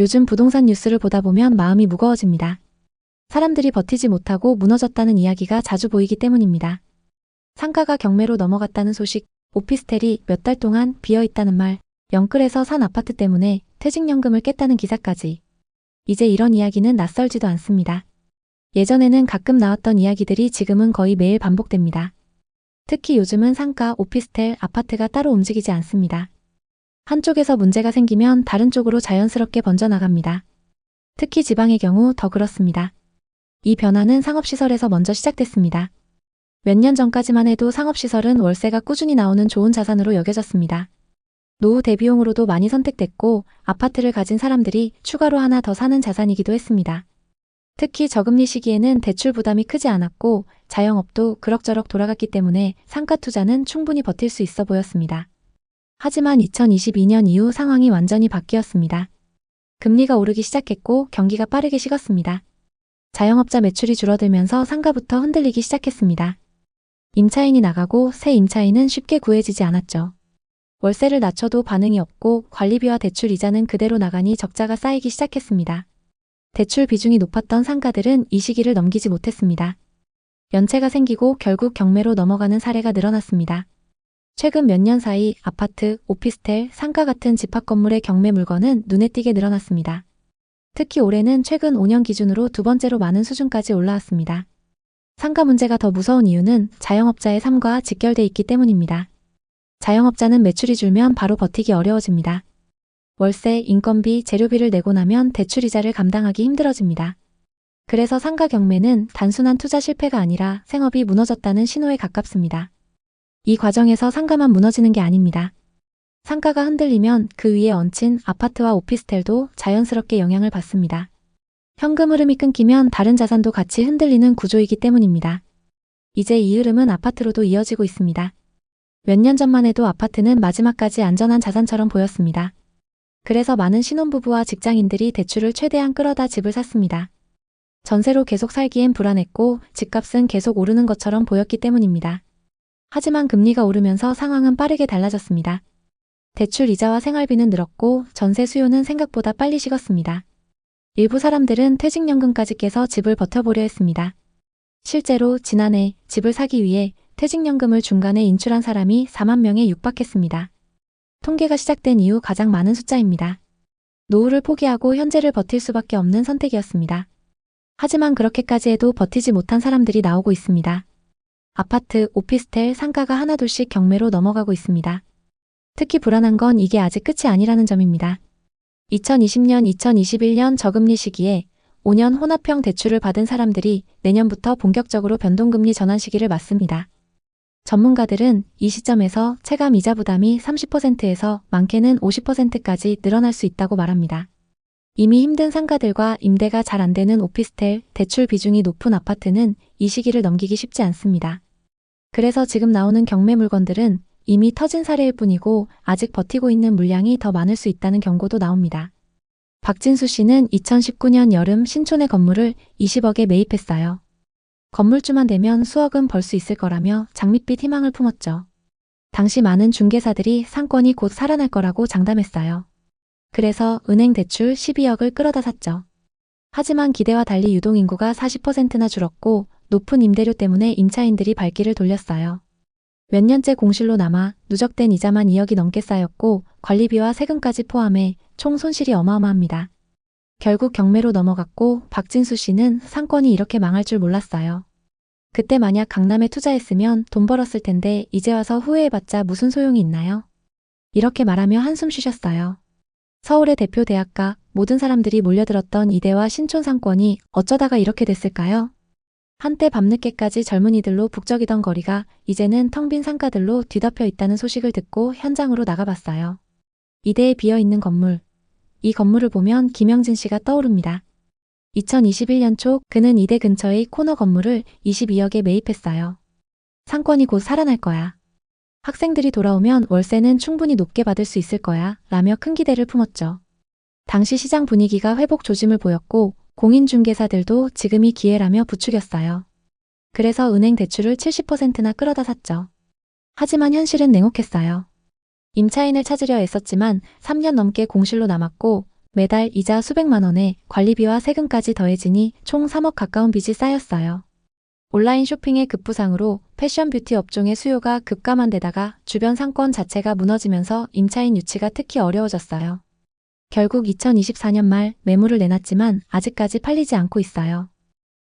요즘 부동산 뉴스를 보다 보면 마음이 무거워집니다. 사람들이 버티지 못하고 무너졌다는 이야기가 자주 보이기 때문입니다. 상가가 경매로 넘어갔다는 소식, 오피스텔이 몇 달 동안 비어있다는 말, 영끌에서 산 아파트 때문에 퇴직연금을 깼다는 기사까지. 이제 이런 이야기는 낯설지도 않습니다. 예전에는 가끔 나왔던 이야기들이 지금은 거의 매일 반복됩니다. 특히 요즘은 상가, 오피스텔, 아파트가 따로 움직이지 않습니다. 한쪽에서 문제가 생기면 다른 쪽으로 자연스럽게 번져나갑니다. 특히 지방의 경우 더 그렇습니다. 이 변화는 상업시설에서 먼저 시작됐습니다. 몇 년 전까지만 해도 상업시설은 월세가 꾸준히 나오는 좋은 자산으로 여겨졌습니다. 노후 대비용으로도 많이 선택됐고 아파트를 가진 사람들이 추가로 하나 더 사는 자산이기도 했습니다. 특히 저금리 시기에는 대출 부담이 크지 않았고 자영업도 그럭저럭 돌아갔기 때문에 상가 투자는 충분히 버틸 수 있어 보였습니다. 하지만 2022년 이후 상황이 완전히 바뀌었습니다. 금리가 오르기 시작했고 경기가 빠르게 식었습니다. 자영업자 매출이 줄어들면서 상가부터 흔들리기 시작했습니다. 임차인이 나가고 새 임차인은 쉽게 구해지지 않았죠. 월세를 낮춰도 반응이 없고 관리비와 대출 이자는 그대로 나가니 적자가 쌓이기 시작했습니다. 대출 비중이 높았던 상가들은 이 시기를 넘기지 못했습니다. 연체가 생기고 결국 경매로 넘어가는 사례가 늘어났습니다. 최근 몇 년 사이 아파트, 오피스텔, 상가 같은 집합 건물의 경매 물건은 눈에 띄게 늘어났습니다. 특히 올해는 최근 5년 기준으로 두 번째로 많은 수준까지 올라왔습니다. 상가 문제가 더 무서운 이유는 자영업자의 삶과 직결돼 있기 때문입니다. 자영업자는 매출이 줄면 바로 버티기 어려워집니다. 월세, 인건비, 재료비를 내고 나면 대출 이자를 감당하기 힘들어집니다. 그래서 상가 경매는 단순한 투자 실패가 아니라 생업이 무너졌다는 신호에 가깝습니다. 이 과정에서 상가만 무너지는 게 아닙니다. 상가가 흔들리면 그 위에 얹힌 아파트와 오피스텔도 자연스럽게 영향을 받습니다. 현금 흐름이 끊기면 다른 자산도 같이 흔들리는 구조이기 때문입니다. 이제 이 흐름은 아파트로도 이어지고 있습니다. 몇 년 전만 해도 아파트는 마지막까지 안전한 자산처럼 보였습니다. 그래서 많은 신혼부부와 직장인들이 대출을 최대한 끌어다 집을 샀습니다. 전세로 계속 살기엔 불안했고 집값은 계속 오르는 것처럼 보였기 때문입니다. 하지만 금리가 오르면서 상황은 빠르게 달라졌습니다. 대출 이자와 생활비는 늘었고 전세 수요는 생각보다 빨리 식었습니다. 일부 사람들은 퇴직연금까지 깨서 집을 버텨보려 했습니다. 실제로 지난해 집을 사기 위해 퇴직연금을 중간에 인출한 사람이 4만 명에 육박했습니다. 통계가 시작된 이후 가장 많은 숫자입니다. 노후를 포기하고 현재를 버틸 수밖에 없는 선택이었습니다. 하지만 그렇게까지 해도 버티지 못한 사람들이 나오고 있습니다. 아파트, 오피스텔, 상가가 하나둘씩 경매로 넘어가고 있습니다. 특히 불안한 건 이게 아직 끝이 아니라는 점입니다. 2020년, 2021년 저금리 시기에 5년 혼합형 대출을 받은 사람들이 내년부터 본격적으로 변동금리 전환 시기를 맞습니다. 전문가들은 이 시점에서 체감 이자 부담이 30%에서 많게는 50%까지 늘어날 수 있다고 말합니다. 이미 힘든 상가들과 임대가 잘 안 되는 오피스텔, 대출 비중이 높은 아파트는 이 시기를 넘기기 쉽지 않습니다. 그래서 지금 나오는 경매 물건들은 이미 터진 사례일 뿐이고 아직 버티고 있는 물량이 더 많을 수 있다는 경고도 나옵니다. 박진수 씨는 2019년 여름 신촌의 건물을 20억에 매입했어요. 건물주만 되면 수억은 벌 수 있을 거라며 장밋빛 희망을 품었죠. 당시 많은 중개사들이 상권이 곧 살아날 거라고 장담했어요. 그래서 은행 대출 12억을 끌어다 샀죠. 하지만 기대와 달리 유동인구가 40%나 줄었고 높은 임대료 때문에 임차인들이 발길을 돌렸어요. 몇 년째 공실로 남아 누적된 이자만 2억이 넘게 쌓였고 관리비와 세금까지 포함해 총 손실이 어마어마합니다. 결국 경매로 넘어갔고 박진수 씨는 상권이 이렇게 망할 줄 몰랐어요. 그때 만약 강남에 투자했으면 돈 벌었을 텐데 이제 와서 후회해봤자 무슨 소용이 있나요? 이렇게 말하며 한숨 쉬셨어요. 서울의 대표 대학가, 모든 사람들이 몰려들었던 이대와 신촌 상권이 어쩌다가 이렇게 됐을까요? 한때 밤늦게까지 젊은이들로 북적이던 거리가 이제는 텅 빈 상가들로 뒤덮여 있다는 소식을 듣고 현장으로 나가봤어요. 이대에 비어있는 건물. 이 건물을 보면 김영진 씨가 떠오릅니다. 2021년 초 그는 이대 근처의 코너 건물을 22억에 매입했어요. 상권이 곧 살아날 거야. 학생들이 돌아오면 월세는 충분히 높게 받을 수 있을 거야 라며 큰 기대를 품었죠. 당시 시장 분위기가 회복 조짐을 보였고 공인중개사들도 지금이 기회라며 부추겼어요. 그래서 은행 대출을 70%나 끌어다 샀죠. 하지만 현실은 냉혹했어요. 임차인을 찾으려 애썼지만 3년 넘게 공실로 남았고 매달 이자 수백만 원에 관리비와 세금까지 더해지니 총 3억 가까운 빚이 쌓였어요. 온라인 쇼핑의 급부상으로 패션 뷰티 업종의 수요가 급감한 데다가 주변 상권 자체가 무너지면서 임차인 유치가 특히 어려워졌어요. 결국 2024년 말 매물을 내놨지만 아직까지 팔리지 않고 있어요.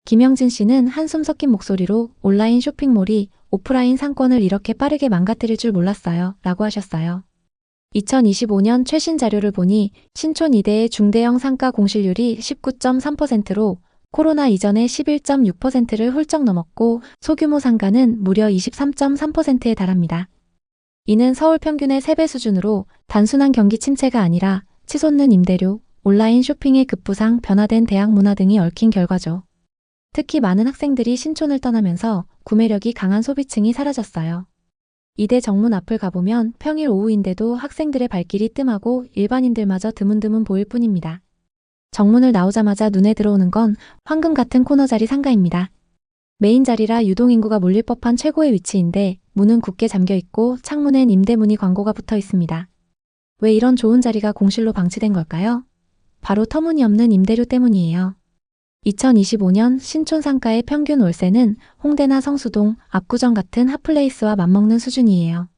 김영진 씨는 한숨 섞인 목소리로 온라인 쇼핑몰이 오프라인 상권을 이렇게 빠르게 망가뜨릴 줄 몰랐어요 라고 하셨어요. 2025년 최신 자료를 보니 신촌 이대의 중대형 상가 공실률이 19.3%로 코로나 이전의 11.6%를 훌쩍 넘었고 소규모 상가는 무려 23.3%에 달합니다. 이는 서울 평균의 3배 수준으로 단순한 경기 침체가 아니라 치솟는 임대료, 온라인 쇼핑의 급부상, 변화된 대학 문화 등이 얽힌 결과죠. 특히 많은 학생들이 신촌을 떠나면서 구매력이 강한 소비층이 사라졌어요. 이대 정문 앞을 가보면 평일 오후인데도 학생들의 발길이 뜸하고 일반인들마저 드문드문 보일 뿐입니다. 정문을 나오자마자 눈에 들어오는 건 황금 같은 코너 자리 상가입니다. 메인 자리라 유동인구가 몰릴 법한 최고의 위치인데 문은 굳게 잠겨 있고 창문엔 임대문의 광고가 붙어 있습니다. 왜 이런 좋은 자리가 공실로 방치된 걸까요? 바로 터무니없는 임대료 때문이에요. 2025년 신촌 상가의 평균 월세는 홍대나 성수동, 압구정 같은 핫플레이스와 맞먹는 수준이에요.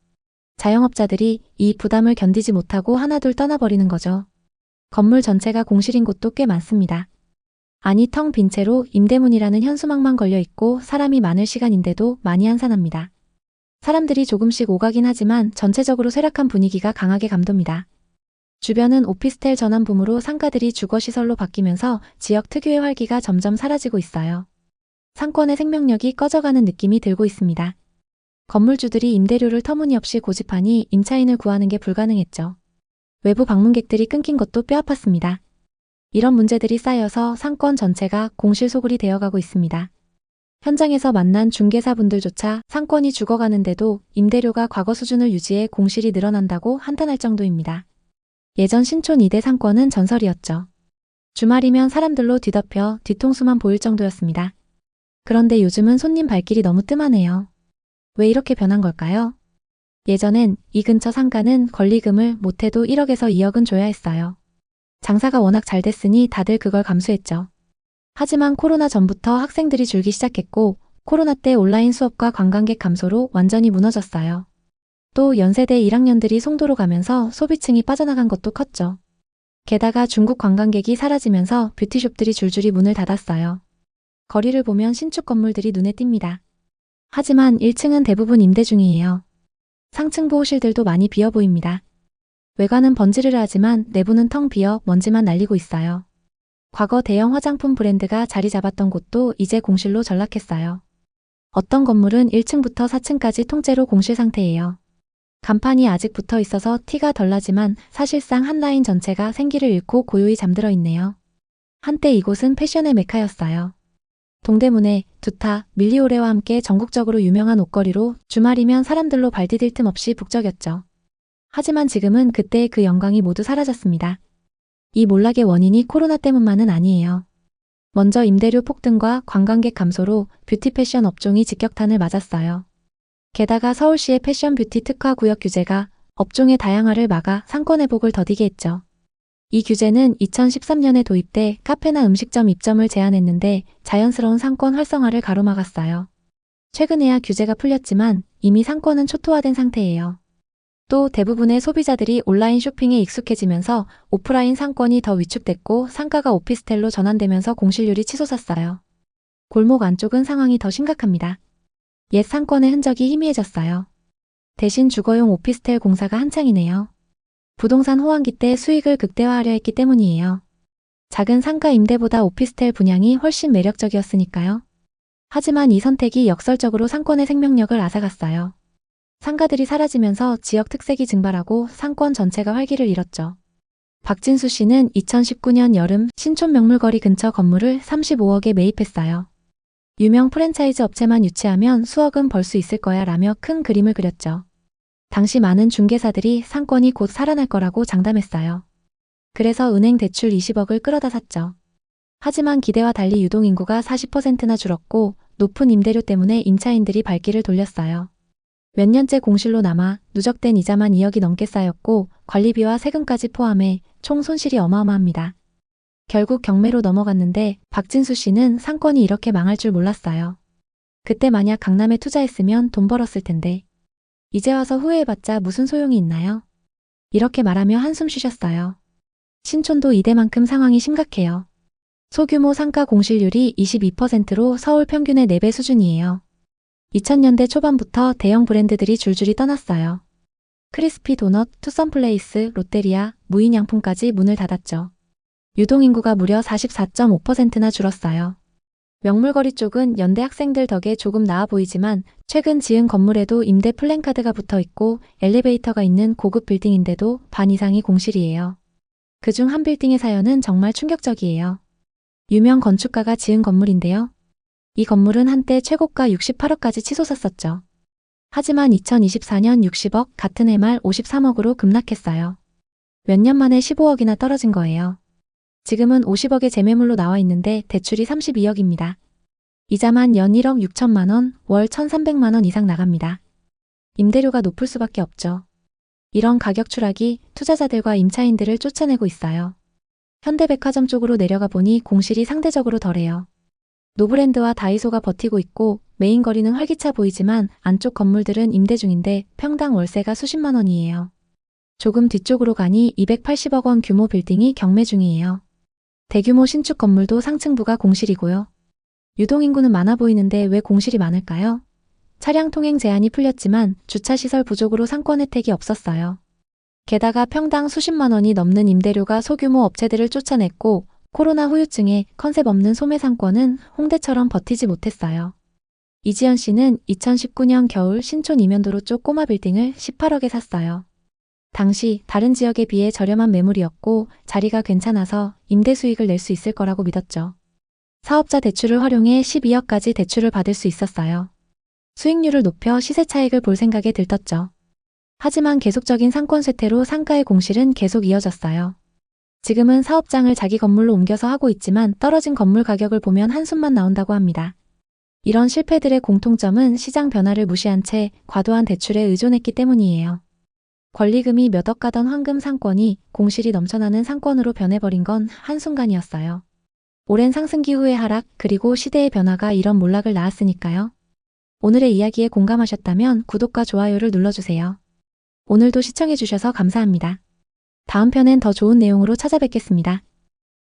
자영업자들이 이 부담을 견디지 못하고 하나둘 떠나버리는 거죠. 건물 전체가 공실인 곳도 꽤 많습니다. 아니 텅 빈 채로 임대문이라는 현수막만 걸려 있고 사람이 많을 시간인데도 많이 한산합니다. 사람들이 조금씩 오가긴 하지만 전체적으로 쇠락한 분위기가 강하게 감돕니다. 주변은 오피스텔 전환붐으로 상가들이 주거시설로 바뀌면서 지역 특유의 활기가 점점 사라지고 있어요. 상권의 생명력이 꺼져가는 느낌이 들고 있습니다. 건물주들이 임대료를 터무니없이 고집하니 임차인을 구하는 게 불가능했죠. 외부 방문객들이 끊긴 것도 뼈아팠습니다. 이런 문제들이 쌓여서 상권 전체가 공실소굴이 되어가고 있습니다. 현장에서 만난 중개사분들조차 상권이 죽어가는데도 임대료가 과거 수준을 유지해 공실이 늘어난다고 한탄할 정도입니다. 예전 신촌 이대 상권은 전설이었죠. 주말이면 사람들로 뒤덮여 뒤통수만 보일 정도였습니다. 그런데 요즘은 손님 발길이 너무 뜸하네요. 왜 이렇게 변한 걸까요? 예전엔 이 근처 상가는 권리금을 못해도 1억에서 2억은 줘야 했어요. 장사가 워낙 잘 됐으니 다들 그걸 감수했죠. 하지만 코로나 전부터 학생들이 줄기 시작했고 코로나 때 온라인 수업과 관광객 감소로 완전히 무너졌어요. 또 연세대 1학년들이 송도로 가면서 소비층이 빠져나간 것도 컸죠. 게다가 중국 관광객이 사라지면서 뷰티숍들이 줄줄이 문을 닫았어요. 거리를 보면 신축 건물들이 눈에 띕니다. 하지만 1층은 대부분 임대 중이에요. 상층 보호실들도 많이 비어 보입니다. 외관은 번지르르하지만 내부는 텅 비어 먼지만 날리고 있어요. 과거 대형 화장품 브랜드가 자리 잡았던 곳도 이제 공실로 전락했어요. 어떤 건물은 1층부터 4층까지 통째로 공실 상태예요. 간판이 아직 붙어 있어서 티가 덜 나지만 사실상 한 라인 전체가 생기를 잃고 고요히 잠들어 있네요. 한때 이곳은 패션의 메카였어요. 동대문에 두타, 밀리오레와 함께 전국적으로 유명한 옷거리로 주말이면 사람들로 발 디딜 틈 없이 북적였죠. 하지만 지금은 그때의 그 영광이 모두 사라졌습니다. 이 몰락의 원인이 코로나 때문만은 아니에요. 먼저 임대료 폭등과 관광객 감소로 뷰티 패션 업종이 직격탄을 맞았어요. 게다가 서울시의 패션 뷰티 특화 구역 규제가 업종의 다양화를 막아 상권 회복을 더디게 했죠. 이 규제는 2013년에 도입돼 카페나 음식점 입점을 제한했는데 자연스러운 상권 활성화를 가로막았어요. 최근에야 규제가 풀렸지만 이미 상권은 초토화된 상태예요. 또 대부분의 소비자들이 온라인 쇼핑에 익숙해지면서 오프라인 상권이 더 위축됐고 상가가 오피스텔로 전환되면서 공실률이 치솟았어요. 골목 안쪽은 상황이 더 심각합니다. 옛 상권의 흔적이 희미해졌어요. 대신 주거용 오피스텔 공사가 한창이네요. 부동산 호황기 때 수익을 극대화하려 했기 때문이에요. 작은 상가 임대보다 오피스텔 분양이 훨씬 매력적이었으니까요. 하지만 이 선택이 역설적으로 상권의 생명력을 앗아갔어요. 상가들이 사라지면서 지역 특색이 증발하고 상권 전체가 활기를 잃었죠. 박진수 씨는 2019년 여름 신촌 명물거리 근처 건물을 35억에 매입했어요. 유명 프랜차이즈 업체만 유치하면 수억은 벌 수 있을 거야 라며 큰 그림을 그렸죠. 당시 많은 중개사들이 상권이 곧 살아날 거라고 장담했어요. 그래서 은행 대출 20억을 끌어다 샀죠. 하지만 기대와 달리 유동인구가 40%나 줄었고 높은 임대료 때문에 임차인들이 발길을 돌렸어요. 몇 년째 공실로 남아 누적된 이자만 2억이 넘게 쌓였고 관리비와 세금까지 포함해 총 손실이 어마어마합니다. 결국 경매로 넘어갔는데 박진수 씨는 상권이 이렇게 망할 줄 몰랐어요. 그때 만약 강남에 투자했으면 돈 벌었을 텐데. 이제 와서 후회해봤자 무슨 소용이 있나요? 이렇게 말하며 한숨 쉬셨어요. 신촌도 이대만큼 상황이 심각해요. 소규모 상가 공실률이 22%로 서울 평균의 4배 수준이에요. 2000년대 초반부터 대형 브랜드들이 줄줄이 떠났어요. 크리스피 도넛, 투썸플레이스, 롯데리아, 무인양품까지 문을 닫았죠. 유동인구가 무려 44.5%나 줄었어요. 명물거리 쪽은 연대 학생들 덕에 조금 나아 보이지만 최근 지은 건물에도 임대 플랜카드가 붙어 있고 엘리베이터가 있는 고급 빌딩인데도 반 이상이 공실이에요. 그중 한 빌딩의 사연은 정말 충격적이에요. 유명 건축가가 지은 건물인데요. 이 건물은 한때 최고가 68억까지 치솟았었죠. 하지만 2024년 60억, 같은 해 말 53억으로 급락했어요. 몇 년 만에 15억이나 떨어진 거예요. 지금은 50억의 재매물로 나와 있는데 대출이 32억입니다. 이자만 연 1억 6천만 원, 월 1,300만 원 이상 나갑니다. 임대료가 높을 수밖에 없죠. 이런 가격 추락이 투자자들과 임차인들을 쫓아내고 있어요. 현대백화점 쪽으로 내려가 보니 공실이 상대적으로 덜해요. 노브랜드와 다이소가 버티고 있고 메인 거리는 활기차 보이지만 안쪽 건물들은 임대 중인데 평당 월세가 수십만 원이에요. 조금 뒤쪽으로 가니 280억 원 규모 빌딩이 경매 중이에요. 대규모 신축 건물도 상층부가 공실이고요. 유동인구는 많아 보이는데 왜 공실이 많을까요? 차량 통행 제한이 풀렸지만 주차시설 부족으로 상권 혜택이 없었어요. 게다가 평당 수십만 원이 넘는 임대료가 소규모 업체들을 쫓아냈고 코로나 후유증에 컨셉 없는 소매 상권은 홍대처럼 버티지 못했어요. 이지연 씨는 2019년 겨울 신촌 이면도로 쪽 꼬마 빌딩을 18억에 샀어요. 당시 다른 지역에 비해 저렴한 매물이었고 자리가 괜찮아서 임대 수익을 낼 수 있을 거라고 믿었죠. 사업자 대출을 활용해 12억까지 대출을 받을 수 있었어요. 수익률을 높여 시세 차익을 볼 생각에 들떴죠. 하지만 계속적인 상권 쇠퇴로 상가의 공실은 계속 이어졌어요. 지금은 사업장을 자기 건물로 옮겨서 하고 있지만 떨어진 건물 가격을 보면 한숨만 나온다고 합니다. 이런 실패들의 공통점은 시장 변화를 무시한 채 과도한 대출에 의존했기 때문이에요. 권리금이 몇 억 가던 황금 상권이 공실이 넘쳐나는 상권으로 변해버린 건 한순간이었어요. 오랜 상승기 후의 하락 그리고 시대의 변화가 이런 몰락을 낳았으니까요. 오늘의 이야기에 공감하셨다면 구독과 좋아요를 눌러주세요. 오늘도 시청해주셔서 감사합니다. 다음 편엔 더 좋은 내용으로 찾아뵙겠습니다.